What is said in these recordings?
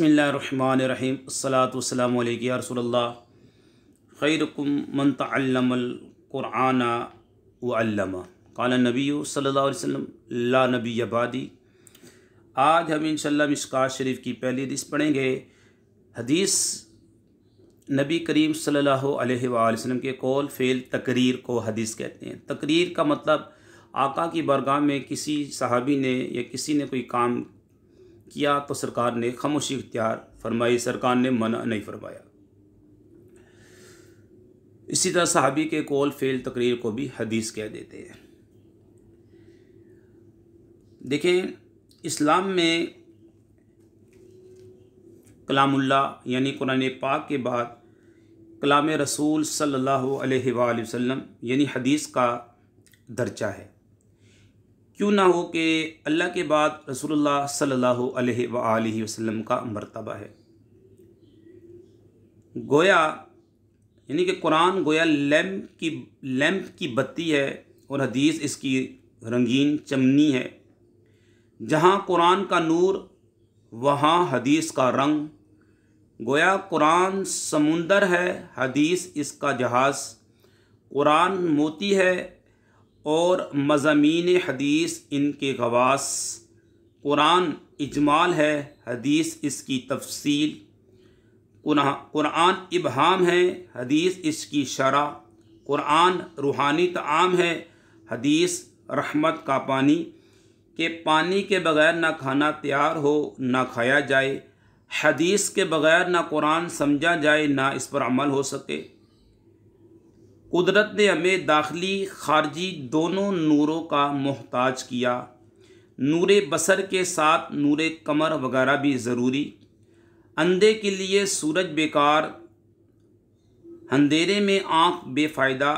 बिस्मिल्लाहिर्रहमानिर्रहीम अस्सलातु वस्सलामु अलैका या रसूलल्लाह खैरुकुम मन तअल्लमल क़ुरआन व अल्लमा क़ाला नबिय्यु सल्लल्लाहु अलैहि वसल्लम ला नबिय्य बादी। आज हम इंशाअल्लाह मिशकात शरीफ की पहली हदीस पढ़ेंगे। हदीस नबी करीम सल्लल्लाहु अलैहि वसल्लम के कौल फ़ेल तकरीर को हदीस कहते हैं। तकरीर का मतलब आका की बारगाह में किसी सहाबी ने या किसी ने कोई काम किया तो सरकार ने खामोशी इख्तियार फरमाई, सरकार ने मना नहीं फरमाया। इसी तरह सहाबी के कौल फ़ेल तकरीर को भी हदीस कह देते हैं। देखें, इस्लाम में कलामुल्लाह यानी कुरान पाक के बाद कलाम रसूल सल्लल्लाहु अलैहि वसल्लम यानी हदीस का दर्जा है। क्यों ना हो कि अल्लाह के बाद रसूलुल्लाह सल्लल्लाहु अलैहि वसल्लम का मर्तबा है। गोया यानी कि कुरान गोया लैंप की बत्ती है और हदीस इसकी रंगीन चमनी है। जहाँ कुरान का नूर वहाँ हदीस का रंग। गोया कुरान समुंदर है, हदीस इसका जहाज़। कुरान मोती है और मज़ामीन हदीस इनके गवास। कुरान इजमाल है, हदीस इसकी तफसील। कुरान इबहाम है, हदीस इसकी शरह। कुरान रूहानी ताम है, हदीस रहमत का पानी। के पानी के बग़ैर ना खाना तैयार हो ना खाया जाए, हदीस के बग़ैर ना कुरान समझा जाए ना इस पर अमल हो सके। कुदरत ने हमें दाखिली खारजी दोनों नूरों का मोहताज किया। नूरे बसर के साथ नूरे कमर वगैरह भी ज़रूरी। अंधे के लिए सूरज बेकार, अंधेरे में आँख बेफ़ायदा।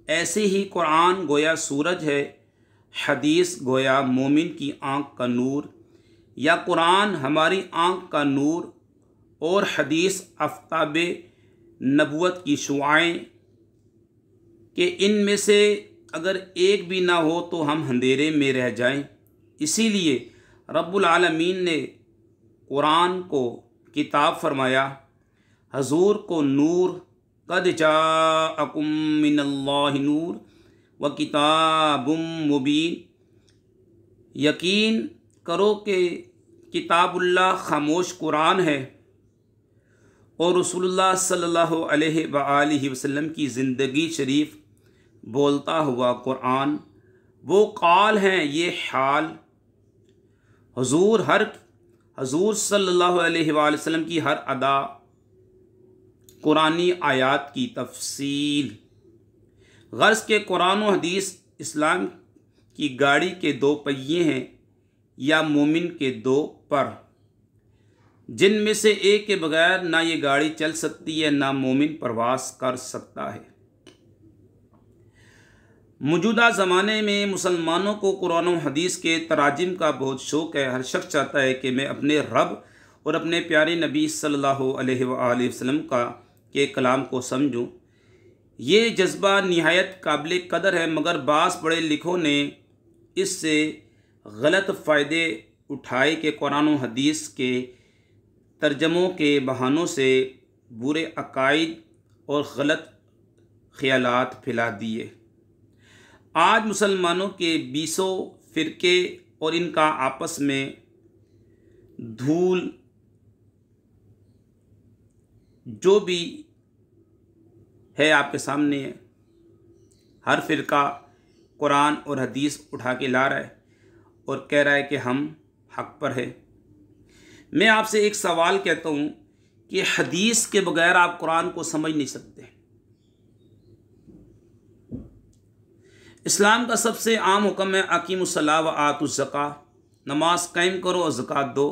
ऐसे ही कुरान गोया सूरज है, हदीस गोया मोमिन की आँख का नूर। या कुरान हमारी आँख का नूर और हदीस आफ्ताबे नबुवत की शुआएँ कि इनमें से अगर एक भी ना हो तो हम अंधेरे में रह जाएं। इसीलिए रब्बुल आलमीन ने कुरान को किताब फरमाया, हजूर को नूर। कद जाअकुम मिनल्लाहि नूर व किताबुम मुबीन। यकीन करो कि किताबुल्लाह खामोश कुरान है और रसूलुल्लाह सल्लल्लाहु अलैहि वसल्लम की ज़िंदगी शरीफ बोलता हुआ कुरान। वो काल हैं ये हाल। हजूर सल्लल्लाहु अलैहि वसल्लम की हर अदा, कुरानी आयात की तफसील। गर्ज़ के कुरान व हदीस इस्लाम की गाड़ी के दो पहिए हैं या मोमिन के दो पर, जिनमें से एक के बगैर ना ये गाड़ी चल सकती है ना मोमिन प्रवास कर सकता है। मौजूदा ज़माने में मुसलमानों को कुरान और हदीस के तराजिम का बहुत शौक़ है। हर शख्स चाहता है कि मैं अपने रब और अपने प्यारे नबी सल्लल्लाहु अलैहि वसल्लम के कलाम को समझूं। ये जज्बा निहायत काबिल कदर है, मगर बास बड़े लिखों ने इससे गलत फ़ायदे उठाए कि कुरान और हदीस के तर्जमों के बहानों से बुरे अकायद और गलत ख़यालात फैला दिए। आज मुसलमानों के 20 फ़िरके और इनका आपस में धूल जो भी है आपके सामने है। हर फ़िरका कुरान और हदीस उठा के ला रहा है और कह रहा है कि हम हक़ पर है। मैं आपसे एक सवाल कहता हूँ कि हदीस के बगैर आप कुरान को समझ नहीं सकते। इस्लाम का सबसे आम हुक्म है अकीमुस्सलाह व आतुज़्ज़का, नमाज कायम करो और ज़कात दो।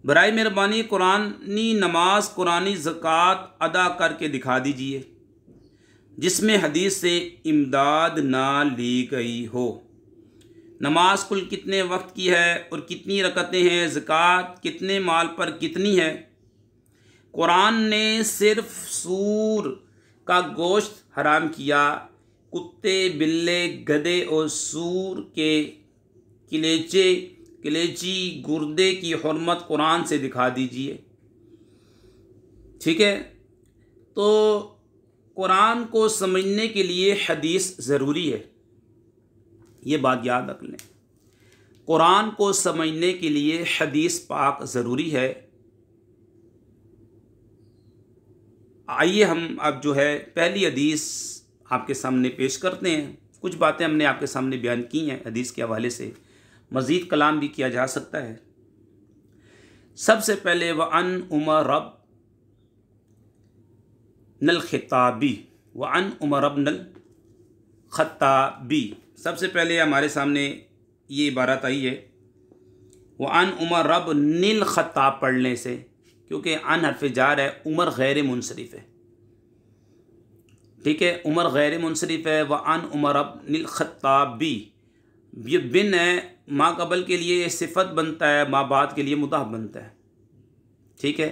बराए मेहरबानी कुरानी नमाज कुरानी ज़कात अदा करके दिखा दीजिए जिसमें हदीस से इमदाद ना ली गई हो। नमाज कुल कितने वक्त की है और कितनी रकतें हैं, ज़कात कितने माल पर कितनी है। कुरान ने सिर्फ सूर का गोश्त हराम किया। कुत्ते, बिल्ले, गधे और सूर के कलेजे कलेजी गुर्दे की हुर्मत कुरान से दिखा दीजिए। ठीक है, तो कुरान को समझने के लिए हदीस ज़रूरी है, ये बात याद रख लें। कुरान को समझने के लिए हदीस पाक ज़रूरी है। आइए हम अब जो है पहली हदीस आपके सामने पेश करते हैं। कुछ बातें हमने आपके सामने बयान की हैं हदीस के हवाले से, मज़ीद कलाम भी किया जा सकता है। सबसे पहले व अन उमर रब नल खिताबी, व अन उमर रब नल खत्ताबी। सबसे पहले हमारे सामने ये इबारत आई है व अन उमर रब नील खत्ताब पढ़ने से, क्योंकि अन हरफ जार है, उमर गैर मुनसरिफ है। ठीक है, उमर गैर मुनसरिफ है। व अन उमर रब नील खत्ताबी, ये बिन है, माँ कबल के लिए सिफत बनता है, माँ बाद के लिए मुदाफ बनता है। ठीक है,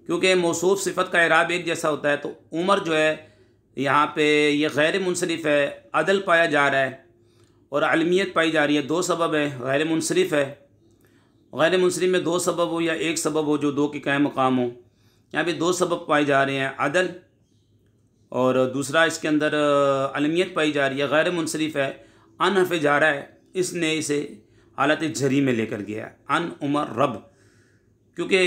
क्योंकि मौसूफ सिफत का इराब एक जैसा होता है। तो उमर जो है यहाँ पे ये गैर मुनसरिफ है, अदल पाया जा रहा है और अलमियत पाई जा रही है। दो सबब है, गैर मुनसरिफ है, गैर मुनसरिफ में दो सबब हो या एक सबब हो जो दो के कायम मकाम हो। यहाँ पे दो सबब पाए जा रहे हैं, अदल और दूसरा इसके अंदर अलमियत पाई जा रही है। गैर मुनसरिफ है, अन हरफ जा रहा है, इसने इसे हालत जरी में लेकर गया अन उमर रब, क्योंकि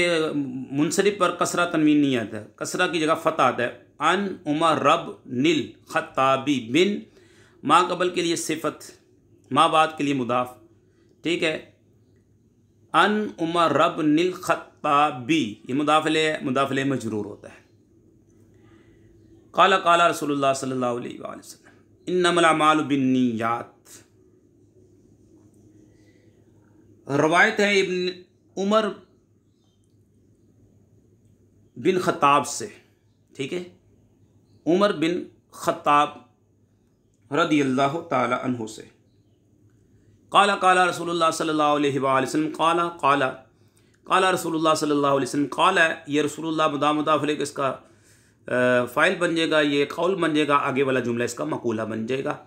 मुनसरिफ पर कसरा तनवीन नहीं आता, कसरा की जगह फ़तह आता है। अन उमर रब नील खत्ताबी, बिन माँ कबल के लिए सिफत, माँ बाद के लिए मुदाफ। ठीक है, अन उमर रब नील खत्ताबी, ये मुदाफले मजरूर होता है। काला काला रसूलुल्लाह सल्लल्लाहु अलैहि वसल्लम इन्नमल अमालु बिन्नियात। रवायत है इब्न उमर बिन खत्ताब से। ठीक है, उमर बिन खत्ताब रदियल्लाहु ताला अन्हु से। काला काला रसूलुल्लाह सल्लल्लाहु अलैहि वसल्लम, काला काला काला रसूलुल्लाह सल्लल्लाहु अलैहि वसल्लम। काला ये रसूलुल्लाह मुदाफ़ इसका फ़ाइल बन जाएगा, ये कौल बन जाएगा, आगे वाला जुमला इसका मकूला बन जाएगा।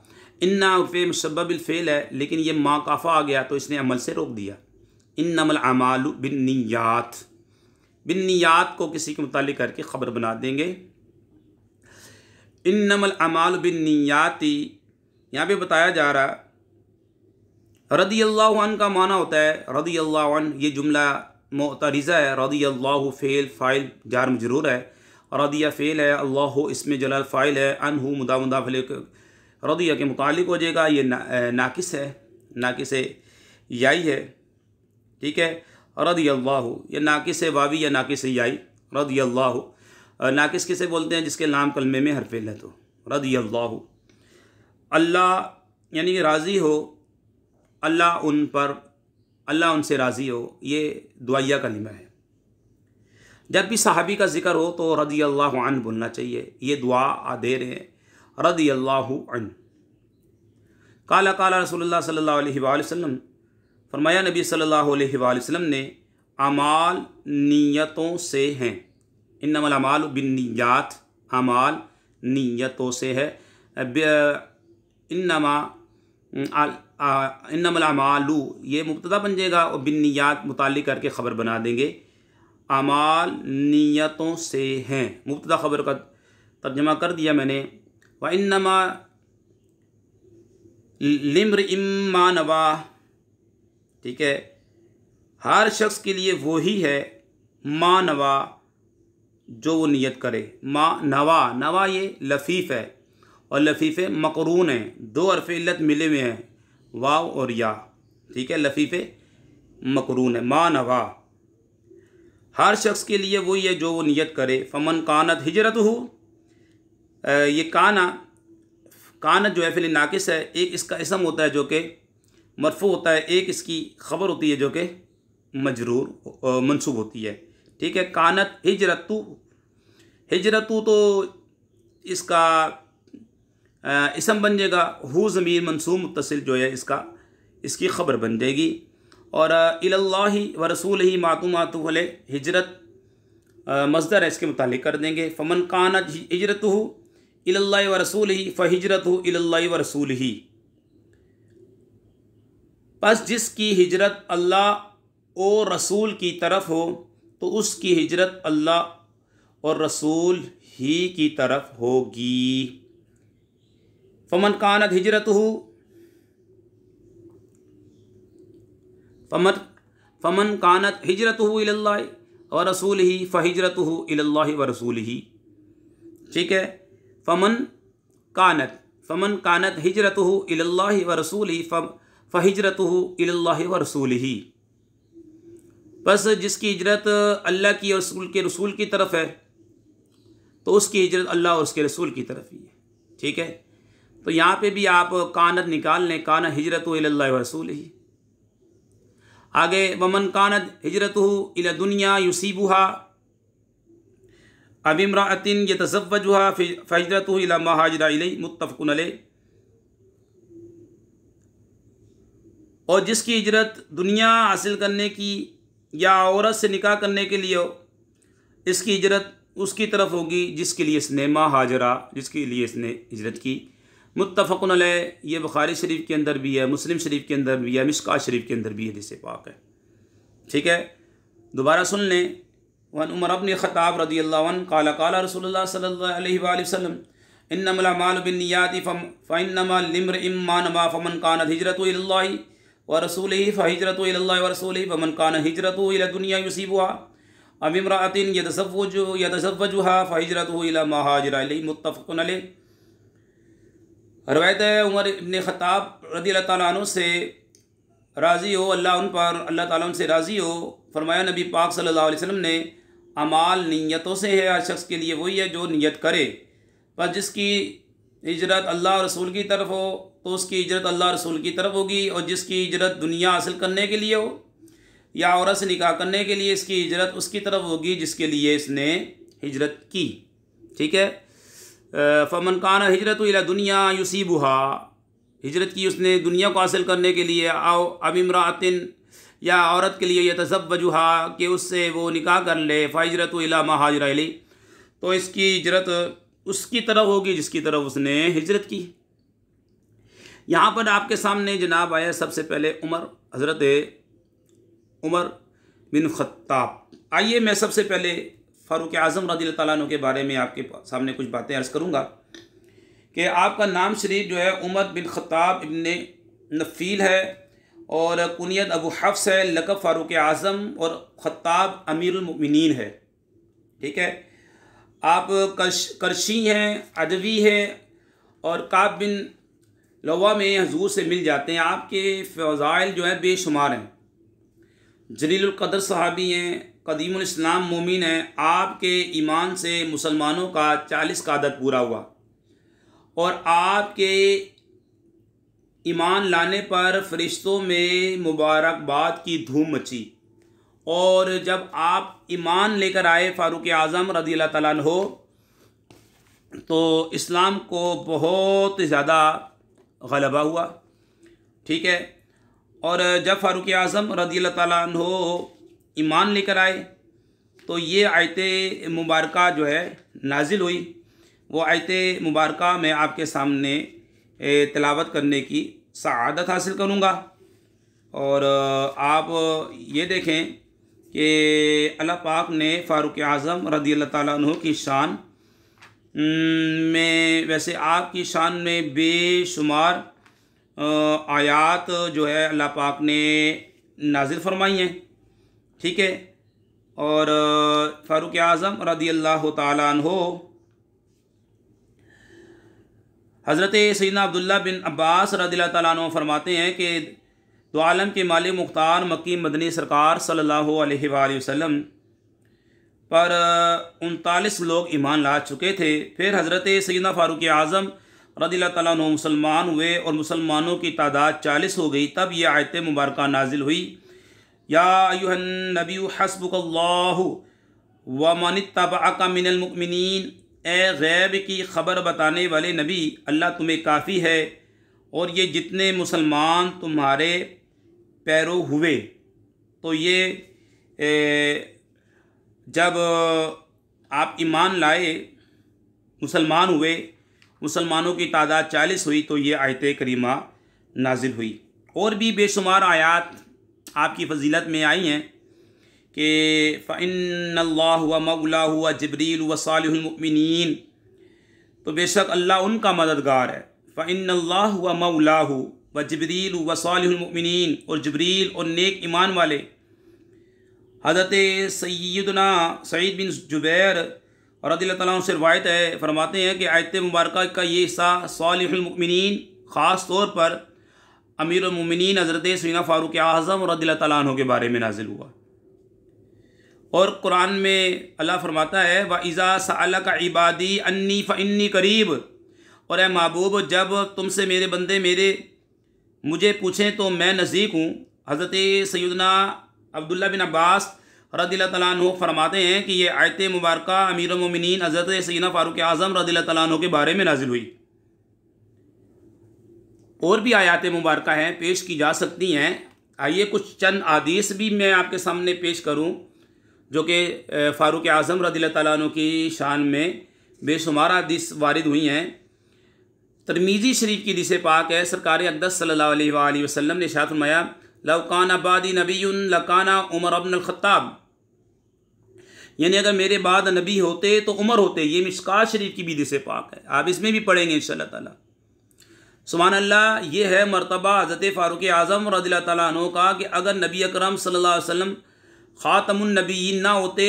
इन्ना उफ़े मुसब्बबिल फ़ेल है, लेकिन ये मा काफ़ा आ गया तो इसने अमल से रोक दिया। इन्नमल अमालु बिन्नियात, बिन्नियात को किसी के मुतालिक करके ख़बर बना देंगे। इन्नमल अमालु बिन्नियाती, यहाँ पे बताया जा रहा रदियल्लाहु अन्हु का माना होता है रदियल्लाहु अन्हु, ये जुमला मुतरिज़ा है। रदियल्लाहु फ़ेल फ़ाइल जार मजरूर है, रदिया फ़ेल है, अल्लाहु इसमें जलाल फ़ाइल है, अन्हु मुदाफ़ रदिया के मुतालिक हो जाएगा। ये नाकिस है, नाकिस याई है। ठीक है, रदियल्लाहु ये नाकिस वावी या नाकिस याई। रदियल्लाहु नाकिस किसे बोलते हैं? जिसके लाम कलमे में हरफ इल्लत हो। रदियल्लाहु, अल्लाह यानी कि राज़ी हो, अल्लाह उन पर, अल्लाह उनसे राज़ी हो, ये दुआया कलिमा है। जब भी सहाबी का जिक्र हो तो रदियल्लाहु अन्हु बोलना चाहिए, ये दुआ दे रहे हैं रदियल्लाहु अन्हु। काला काला रसूलुल्लाह सल्लल्लाहु अलैहि वसल्लम, फरमाया नबी सल्लल्लाहु अलैहि वसल्लम ने, अमाल नीयतों से हैं। इन्नमल अमालु बिन्नियात, अमाल नीयतों से है। इन्नमल अमालु ये मुब्तदा बन जाएगा और बिन्नियात मुताल्लिक करके ख़बर बना देंगे। अमाल नीयतों से हैं, मुब्तदा ख़बर का तर्जमा कर दिया मैंने। व इन्नमा लिम्रिइम मा नवा, ठीक है, हर शख्स के लिए वही है मा नवा जो वो नियत करे। मा नवा, नवा ये लफीफ़ है और लफीफ़े मकरून है, दो हरफ इल्लत मिले हुए हैं, वाव और या। ठीक है, लफीफ़े मकरून है। मा नवा हर शख्स के लिए वही है जो वो नियत करे। फमन कानत हिजरतहु, ये कानत जो है फिल नाकिस है, एक इसका इसम होता है जो कि मरफू होता है, एक इसकी ख़बर होती है जो कि मजरूर मंसूब होती है। ठीक है, कानत हिजरतु, हिजरतु तो इसका इसम बन जाएगा, हु ज़मीर मंसूब मुत्तसिल जो है इसका, इसकी ख़बर बन जाएगी। और इलल्लाहि व रसूलिही मातूमातु वाले हिजरत मज़दर है, इसके मुतालिक कर देंगे। फ़मन कानत हिजरतहु इलल्लाहि व रसूलिही फ़हिजरतहु इलल्लाहि व रसूलिही। बस जिसकी हिजरत अल्लाह और रसूल की तरफ हो तो उसकी हिजरत अल्लाह और रसूल ही की तरफ होगी। फमन कानत हिजरतहु फमन कानत हिजरतहु इलल्लाहि व रसूलिही फ़हिजरतहु इलल्लाहि व रसूलिही। ठीक है, फमन कानत हिजरतहु इलल्लाहि व रसूलिही फ़हिजरतहु इलल्लाहि व रसूलिही। बस जिसकी हिजरत अल्लाह की और रसूल की तरफ है तो उसकी हिजरत अल्लाह और उसके रसूल की तरफ ही है। ठीक है, तो यहाँ पे भी आप कानत निकाल लें, कानत हिजरतहु इलल्लाहि व रसूलिही। आगे वमन कानत हिजरतहु इला दुनिया युसीबुहा अब इम्राअतिन यतज़व्वजुहा फ़हिजरतहु इला मा हाजरा इलैहि मुत्तफ़क़ुन अलैह। और जिसकी हिजरत दुनिया हासिल करने की या औरत से निकाह करने के लिए हो, इसकी हिजरत उसकी तरफ होगी जिसके लिए इसने मा हाजरा, जिसके लिए इसने हिजरत की। मुत्तफ़क़ुन अलैह, ये बुखारी शरीफ के अंदर भी है, मुस्लिम शरीफ के अंदर भी है, मिशकात शरीफ के अंदर भी हदीस पाक है। ठीक है, दोबारा सुन लें। वन उमर इब्न ख़त्ताब रज़ियल्लाहु अन्हु क़ाला क़ाला रसूलुल्लाह सल्लल्लाहु अलैहि वसल्लम इन्नमल अमालु बिन्नियाति फ़इन्नमा लिम्रिइम मा नवा फ़मन कानत हिजरतुहु इलल्लाहि व रसूलिही फ़हिजरतुहु इलल्लाहि व रसूलिही वमन कानत हिजरतुहु इला दुनिया युसीबुहा अब इम्राअतिन यतज़व्वजुहा फ़हिजरतुहु इला मा हाजरा इलैहि मुत्तफ़क़ुन अलैह। रवायत है उमर इब्न ख़त्ताब रज़ियल्लाहु ताला अन्हु से राज़ी हो, अल्लाह उन पर, अल्लाह ताला उनसे राज़ी हो, फरमाया नबी पाक सल्लल्लाहु अलैहि वसल्लम ने अमाल नीयतों से है, हर शख्स के लिए वही है जो नियत करे। पर जिसकी हिजरत अल्लाह और रसूल की तरफ हो तो उसकी हिजरत अल्लाह और रसूल की तरफ होगी, और जिसकी हिजरत दुनिया हासिल करने के लिए हो या औरत से निकाह करने के लिए, इसकी हिजरत उसकी तरफ होगी जिसके लिए इसने हिजरत की। ठीक है, फ़मन कान हिजरत इला दुनिया युसीबुहा, हिजरत की उसने दुनिया को हासिल करने के लिए, आओ अब इम्राअतिन, या औरत के लिए यतज़व्वजुहा कि उससे वो निकाह कर ले, फ़हिजरतु इला मा हाजरा इलैहि, तो इसकी हिजरत उसकी तरफ होगी जिसकी तरफ उसने हिजरत की। यहाँ पर आपके सामने जनाब आया सबसे पहले हज़रत उमर बिन ख़त्ताब। आइए मैं सबसे पहले फ़ारूक आज़म रज़ियल्लाहु ताला अन्हु के बारे में आपके सामने कुछ बातें अर्ज़ करूँगा कि आपका नाम शरीफ जो है उमर बिन ख़त्ताब इब्ने नफ़ील है और कुनियत अबू हफ्स है, लक़ब फ़ारूक आज़म और ख़त्ताब अमीरुल मोमिनीन है। ठीक है, आप करशी हैं, अदवी हैं और काब बिन लवा में हजूर से मिल जाते हैं। आपके फ़ज़ाइल जो है बेशुमार हैं, जलीलुल क़द्र सहाबी हैं, क़दीमुल इस्लाम मोमिन हैं। आपके ईमान से मुसलमानों का 40 का अदद पूरा हुआ और आपके ईमान लाने पर फ़रिश्तों में मुबारकबाद की धूम मची। और जब आप ईमान लेकर आए फ़ारूक आज़म रज़ियल्लाहु ताला अन्हु, तो इस्लाम को बहुत ज़्यादा ग़लबा हुआ। ठीक है, और जब फ़ारूक आज़म रज़ियल्लाहु ताला अन्हु ईमान लेकर आए तो ये आयत मुबारका जो है नाजिल हुई। वो आयत मुबारका मैं आपके सामने तिलावत करने की सआदत हासिल करूँगा। और आप ये देखें कि अल्लाह पाक ने फ़ारूक आज़म रज़ियल्लाहु ताला अन्हु की शान में, वैसे आपकी शान में बेशुमार आयात जो है अल्लाह पाक ने नाजिल फरमाई हैं। ठीक है, और फ़ारूक आज़म रज़ियल्लाहु ताला अन्हु हज़रत सैयदना अब्दुल्ला बिन अब्बास रज़ियल्लाहु ताला अन्हु फरमाते हैं कि दो आलम के मालिक मुख्तार मक्की मदनी सरकार सल्लल्लाहु अलैहि वसल्लम पर 39 लोग ईमान ला चुके थे। फिर हज़रत सैयदना फ़ारूक आज़म रज़ियल्लाहु ताला अन्हु मुसलमान हुए और मुसलमानों की तादाद 40 हो गई। तब यह आयत मुबारका नाजिल हुई, या अय्युहन नबिय्यु हस्बुकल्लाहु व मनित्तबअका मिनल मुमिनीन, ए गैब की ख़बर बताने वाले नबी, अल्लाह तुम्हें काफ़ी है और ये जितने मुसलमान तुम्हारे पैरो हुए। तो ये जब आप ईमान लाए, मुसलमान हुए, मुसलमानों की तादाद 40 हुई, तो ये आयत करीमा नाजिल हुई। और भी बेशुमार आयात आपकी फजीलत में आई हैं कि फ़इन्नल्लाहु व मौलाहु व जिब्रील व सालिहुल मुमिनीन, तो बेशक अल्लाह उनका मददगार है। फ़इन्नल्लाहु व मौलाहु व जिब्रील व सालिहुल मुमिनीन, और जिब्रील और नेक ईमान वाले। हज़रत सैयदना सईद बिन जुबैर रज़ियल्लाहु तआला अन्हु से रवायत है, फरमाते हैं कि आयत मुबारका का ये हिस्सा सालिहुल मुमिनीन ख़ास तौर पर अमीरुल मुमिनीन हज़रत सैयदना फ़ारूक आज़म रज़ियल्लाहु तआला अन्हु के बारे में नाजिल हुआ। और कुरान में अल्लाह फरमाता है व इज़ा सअलका इबादी अन्नी फ़इन्नी करीब, और ए महबूब जब तुमसे मेरे बंदे मुझे पूछें तो मैं नज़दीक हूँ। हज़रत सैयदना अब्दुल्ला बिन अब्बास रज़ियल्लाहु तआला अन्हु फरमाते हैं कि ये आयत मुबारका अमीरुल मोमिनीन हज़रत सैयदना फ़ारूक आज़म रज़ियल्लाहु तआला अन्हु के बारे में नाजिल हुई। और भी आयत मुबारका हैं, पेश की जा सकती हैं। आइए कुछ चंद हदीस भी मैं आपके सामने पेश करूं जो कि फ़ारूक आज़म रज़ियल्लाहु तआला अन्हु की शान में बेशुमार हदीस वारिद हुई हैं। तिरमिज़ी शरीफ की हदीस पाक है, सरकार अक़दस सल्लल्लाहु अलैहि वसल्लम ने इरशाद फरमाया लौ काना बादी नबियुन लकाना उमर इब्न अल-ख़त्ताब, यानी अगर मेरे बाद नबी होते तो उमर होते। ये मिशकात शरीफ की भी हदीस पाक है, आप इसमें भी पढ़ेंगे इंशाअल्लाह ताला। सुभान अल्लाह, ये है मर्तबा हज़रत फ़ारूक आज़म रज़ियल्लाहु तआला अन्हु का कि अगर नबी अकरम सल्लल्लाहु अलैहि वसल्लम ख़ातमुन नबीयीन ना होते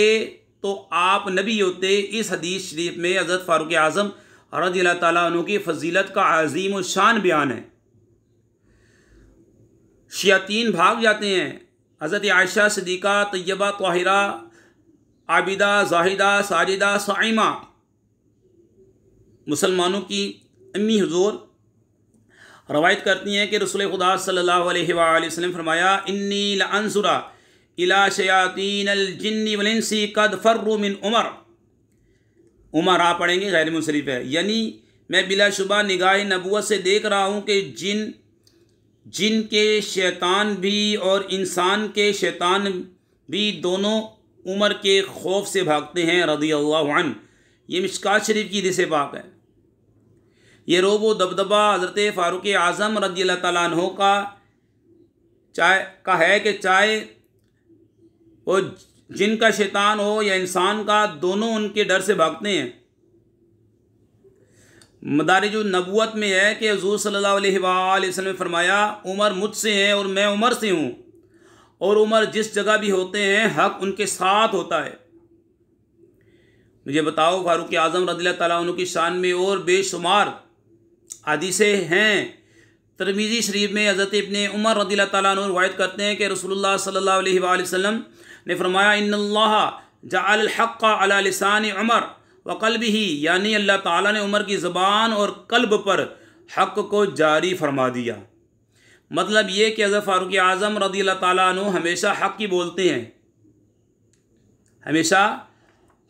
तो आप नबी होते। इस हदीस शरीफ में हज़रत फ़ारूक आज़म रज़ियल्लाहु तआला अन्हु की फ़जीलत का अज़ीम शान बयान है। शयातीन भाग जाते हैं। हज़रत आयशा सिद्दीक़ा तय्यबा ताहिरा आबिदा ज़ाहिदा साजिदा साइमा, मुसलमानों की अम्मी हुज़ूर रवायत करती हैं कि रसूल खुदा सल्लल्लाहु अलैहि वसल्लम फरमाया इन्नी लअंज़ुरा इला शयातीनिल जिन्नि वल इंसी क़द फ़र्रू मिन उमर। उमर आप पढ़ेंगे, गैर मुंसरिफ है, यानी मैं बिलाशुबा निगाह नबुवत से देख रहा हूँ कि जिन के शैतान भी और इंसान के शैतान भी दोनों उमर के खौफ से भागते हैं रज़ियल्लाहु अन्हु। ये मिशकात शरीफ की हदीस पाक है। ये रोब व दबदबा हज़रत फ़ारूक आज़म रज़ियल्लाहु तआला अन्हु का है कि चाहे वो जिन का शैतान हो या इंसान का, दोनों उनके डर से भागते हैं। मदारिज नबुवत में है कि हुज़ूर सल्लल्लाहु अलैहि वसल्लम ने फरमाया उमर मुझसे हैं और मैं उमर से हूँ, और उमर जिस जगह भी होते हैं हक़ उनके साथ होता है। मुझे बताओ, फ़ारूक आज़म रज़ियल्लाहु तआला अन्हु की शान में और बेशुमार हदीसें हैं। तिरमिज़ी शरीफ में हज़रत इब्ने उमर रज़ियल्लाहु तआला अन्हु रिवायत करते हैं कि रसूलुल्लाह सल्लल्लाहु अलैहि वसल्लम ने फरमाया इन्नल्लाह जअल हक़्क़ अला लिसानी उमर व क़ल्बिही, यानी अल्लाह ताला ने उमर की ज़बान और कल्ब पर हक़ को जारी फरमा दिया। मतलब ये कि हज़रत फ़ारूक आज़म रज़ियल्लाहु तआला अन्हु हमेशा हक़ ही बोलते हैं, हमेशा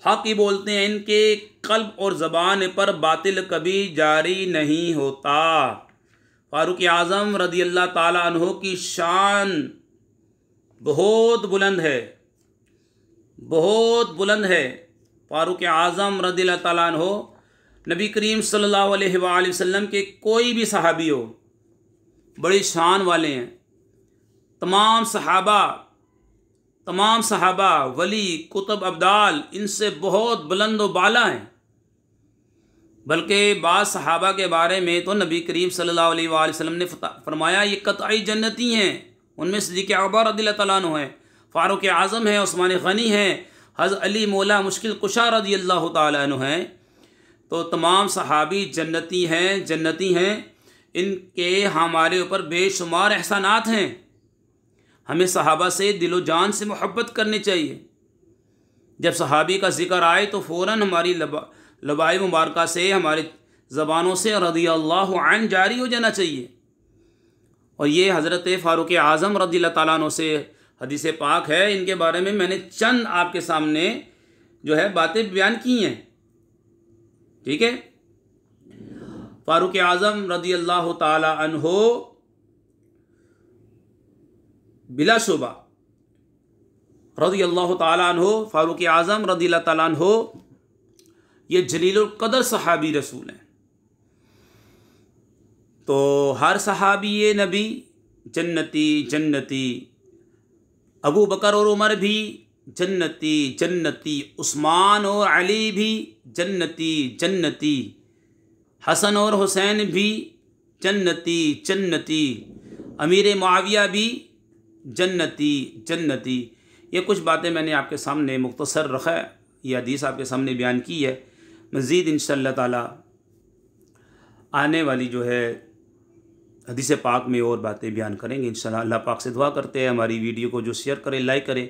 हक़ ही बोलते हैं। इनके कल्ब और ज़बान पर बातिल कभी जारी नहीं होता। फ़ारूक आज़म रज़ियल्लाहु तआला अन्हु की शान बहुत बुलंद है, बहुत बुलंद है। फ़ारूक आज़म रज़ियल्लाहु तआला अन्हु नबी करीम सल्लल्लाहु अलैहि वसल्लम के कोई भी सहाबी हो, बड़ी शान वाले हैं। तमाम सहाबा वली कुतुब अब्दाल इनसे बहुत बुलंद व बाला हैं। बल्कि बाज़ सहाबा के बारे में तो नबी करीम सल्लल्लाहु अलैहि वसल्लम ने फरमाया ये कतई जन्नती हैं। उनमें सिद्दीक़ अकबर रज़ियल्लाहु तआला अन्हु हैं, फ़ारूक आज़म हैं, उस्मान गनी हैं, हज़रत अली मौला मुश्किल कुशा रज़ियल्लाहु तआला अन्हु हैं। तो तमाम सहाबी जन्नती हैं। इनके हमारे ऊपर बेशुमार एहसानात हैं। हमें सहाबा से दिलो जान से मोहब्बत करनी चाहिए। जब सहाबी का ज़िक्र आए तो फ़ौरन हमारी लबाई मुबारका से, हमारी ज़बानों से रज़ियल्लाहु अन्हु जारी हो जाना चाहिए। और ये हज़रत फ़ारूक आज़म रज़ियल्लाहु तआला अन्हु से हदीस पाक है। इनके बारे में मैंने चंद आपके सामने जो है बातें बयान की हैं, ठीक है। फ़ारूक आज़म रज़ियल्लाहु तआला अन्हु बिलाशुबा रज़ियल्लाहु तआला अन्हु, फ़ारूक आज़म रज़ियल्लाहु तआला अन्हु ये जलीलुल क़दर सहाबी रसूल हैं। तो हर सहाबी नबी जन्नती जन्नती, अबू बकर और उमर भी जन्नती जन्नती, उस्मान और अली भी जन्नती जन्नती, हसन और हुसैन भी जन्नती जन्नती, अमीर मुआविया भी जन्नती जन्नती। ये कुछ बातें मैंने आपके सामने मुख्तसर रखा, ये हदीस आपके सामने बयान की है। मज़ीद इंशाअल्लाह ताला आने वाली जो है हदीस पाक में और बातें बयान करेंगे इंशाअल्लाह। अल्लाह पाक से दुआ करते हैं हमारी वीडियो को जो शेयर करे, लाइक करे,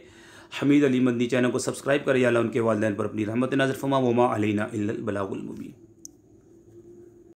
हमीद अली मदनी चैनल को सब्सक्राइब करे, या अल्लाह उनके वालिदैन पर अपनी रहमत नाज़िल फरमा। वमा अलैना इल्लल बलागुल मुबीन।